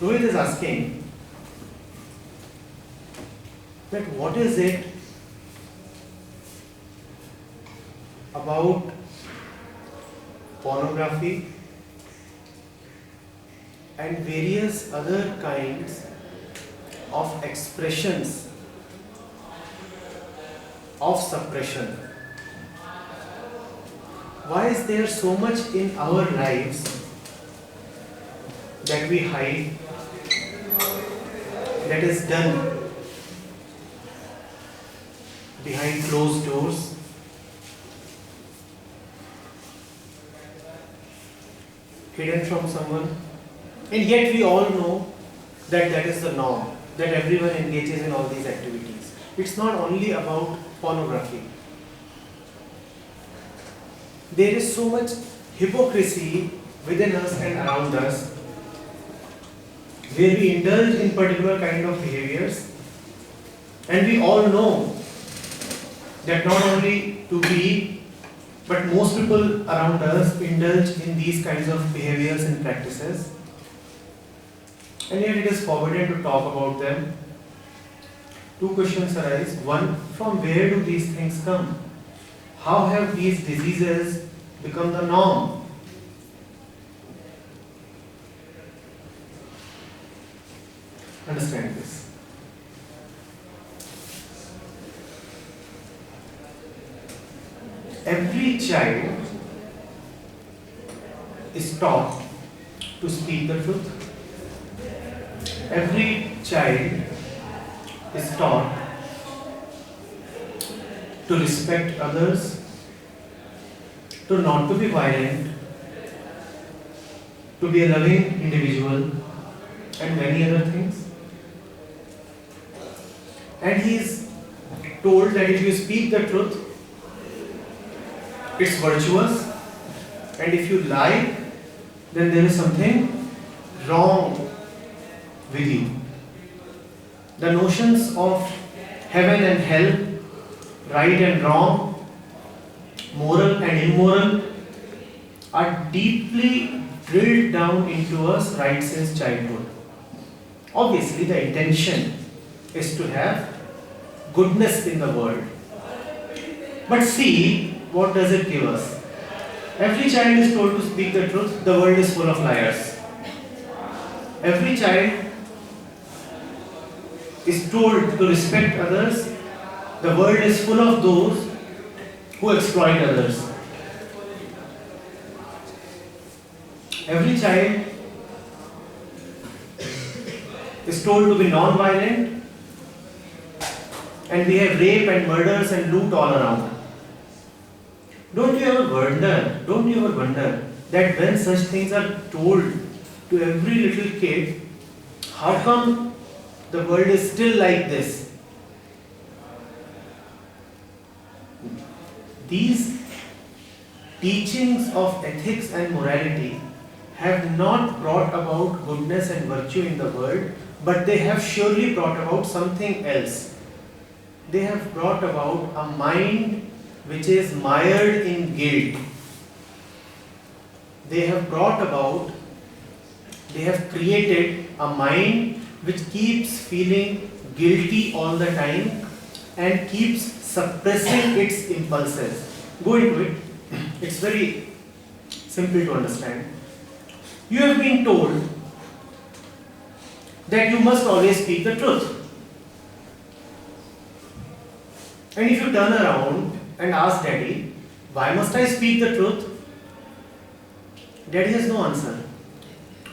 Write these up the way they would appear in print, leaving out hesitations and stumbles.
Rohit is asking that what is it about pornography and various other kinds of expressions of suppression. Why is there so much in our lives that we hide, that is done behind closed doors? Hidden from someone, and yet we all know that that is the norm, that everyone engages in all these activities. It's not only about pornography. There is so much hypocrisy within us and around us, where we indulge in particular kind of behaviors, and we all know that not only to be, but most people around us indulge in these kinds of behaviors and practices, and yet it is forbidden to talk about them. Two questions arise. One, from where do these things come? How have these diseases become the norm? Understand this. Every child is taught to speak the truth. Every child is taught to respect others, to not to be violent, to be a loving individual, and many other things. And he is told that if you speak the truth, it's virtuous, and if you lie, then there is something wrong with you. The notions of heaven and hell, right and wrong, moral and immoral, are deeply drilled down into us right since childhood. Obviously, the intention is to have goodness in the world. But see, what does it give us? Every child is told to speak the truth. The world is full of liars. Every child is told to respect others. The world is full of those who exploit others. Every child is told to be non-violent, and we have rape and murders and loot all around. Don't you ever wonder that when such things are told to every little kid, how come the world is still like this? These teachings of ethics and morality have not brought about goodness and virtue in the world, but they have surely brought about something else. They have brought about a mind which is mired in guilt. They have created a mind which keeps feeling guilty all the time and keeps suppressing its impulses. Go into it. It's very simple to understand. You have been told that you must always speak the truth. And if you turn around and ask Daddy, why must I speak the truth? Daddy has no answer.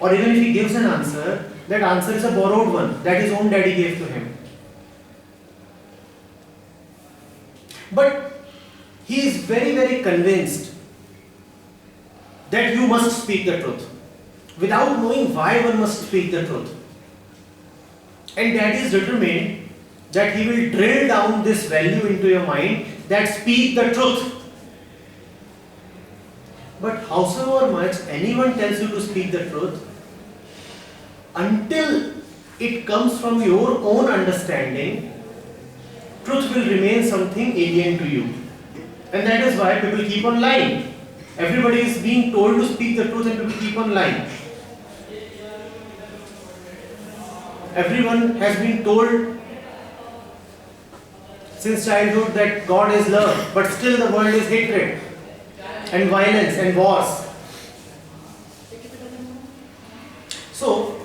Or even if he gives an answer, that answer is a borrowed one that his own daddy gave to him. But he is very, very convinced that you must speak the truth without knowing why one must speak the truth. And Daddy is determined that he will drill down this value into your mind that speak the truth. But howsoever much anyone tells you to speak the truth, until it comes from your own understanding, truth will remain something alien to you. And that is why people keep on lying. Everybody is being told to speak the truth and people keep on lying. Everyone has been told since childhood that God is love, but still the world is hatred and violence and wars. So,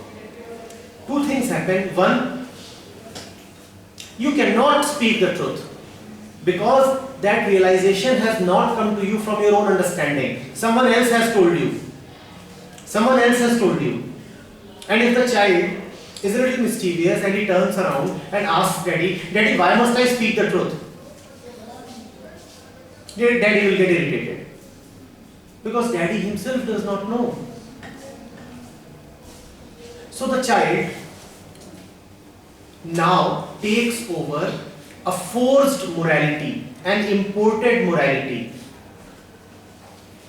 two things happen. One, you cannot speak the truth because that realization has not come to you from your own understanding. Someone else has told you. Someone else has told you. And if the child is a little mischievous and he turns around and asks Daddy, Daddy, why must I speak the truth? Daddy will get irritated. Because Daddy himself does not know. So the child now takes over a forced morality, an imported morality.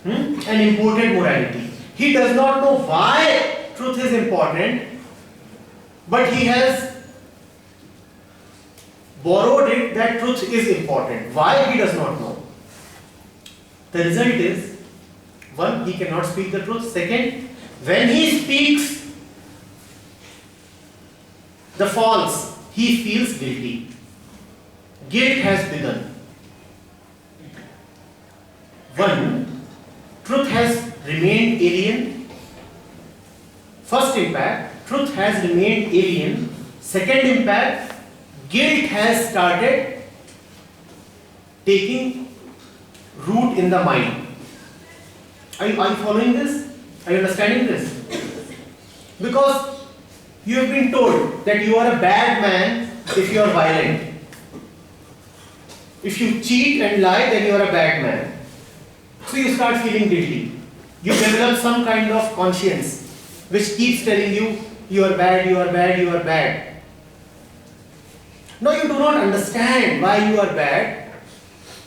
An imported morality. He does not know why truth is important, but he has borrowed it that truth is important. Why, he does not know. The result is, one, he cannot speak the truth. Second, when he speaks the false, he feels guilty. Guilt has begun. One, truth has remained alien. First impact, truth has remained alien. Second impact, guilt has started taking root in the mind. Are you following this? Are you understanding this? Because you have been told that you are a bad man if you are violent. If you cheat and lie, then you are a bad man. So you start feeling guilty. You develop some kind of conscience which keeps telling you, you are bad, you are bad, you are bad. Now you do not understand why you are bad,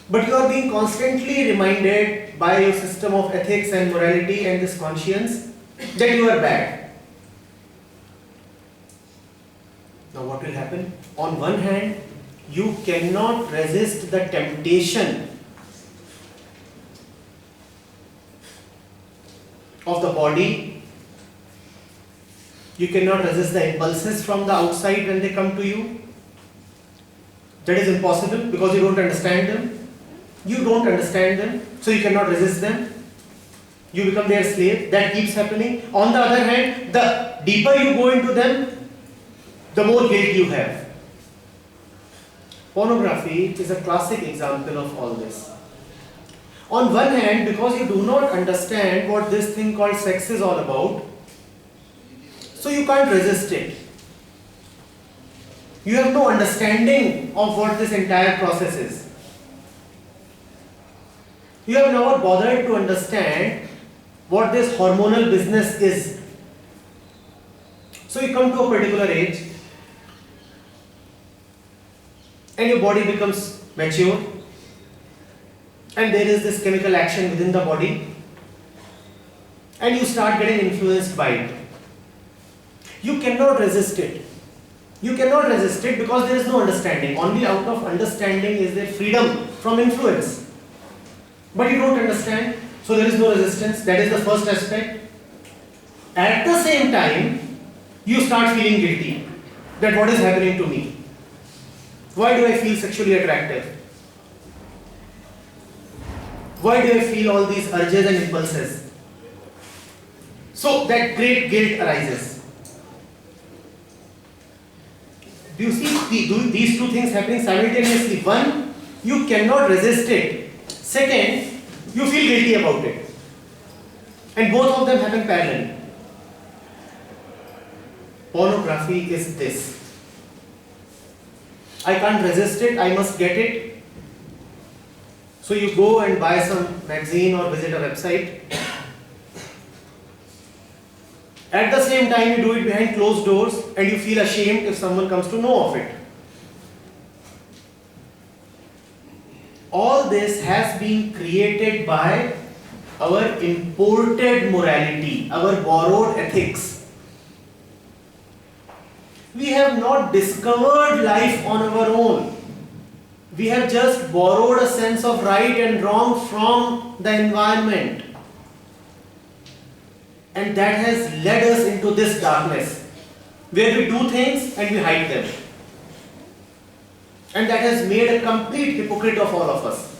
but you are being constantly reminded by your system of ethics and morality and this conscience that you are bad. Now what will happen? On one hand, you cannot resist the temptation of the body. You cannot resist the impulses from the outside when they come to you. That is impossible because you don't understand them. You don't understand them, so you cannot resist them. You become their slave. That keeps happening. On the other hand, the deeper you go into them, the more guilt you have. Pornography is a classic example of all this. On one hand, because you do not understand what this thing called sex is all about, so you can't resist it. You have no understanding of what this entire process is. You have never bothered to understand what this hormonal business is. So you come to a particular age and your body becomes mature and there is this chemical action within the body and you start getting influenced by it. You cannot resist it. You cannot resist it because there is no understanding. Only out of understanding is there freedom from influence. But you don't understand, so there is no resistance. That is the first aspect. At the same time, you start feeling guilty that what is happening to me? Why do I feel sexually attractive? Why do I feel all these urges and impulses? So that great guilt arises. Do you see these two things happening simultaneously? One, you cannot resist it. Second, you feel guilty about it. And both of them happen parallelly. Pornography is this. I can't resist it, I must get it. So you go and buy some magazine or visit a website. At the same time, you do it behind closed doors and you feel ashamed if someone comes to know of it. All this has been created by our imported morality, our borrowed ethics. We have not discovered life on our own. We have just borrowed a sense of right and wrong from the environment. And that has led us into this darkness. where we do things and we hide them. And that has made a complete hypocrite of all of us.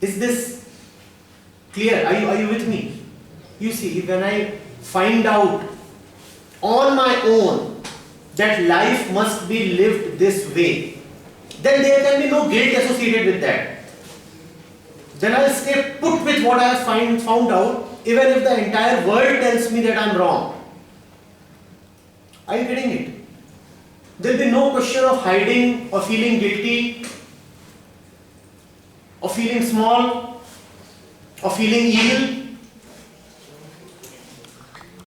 Is this clear? Are you with me? You see, when I find out on my own that life must be lived this way, then there can be no guilt associated with that. Then I'll stay put with what I have found out, even if the entire world tells me that I'm wrong. Are you getting it? There'll be no question of hiding or feeling guilty or feeling small or feeling evil.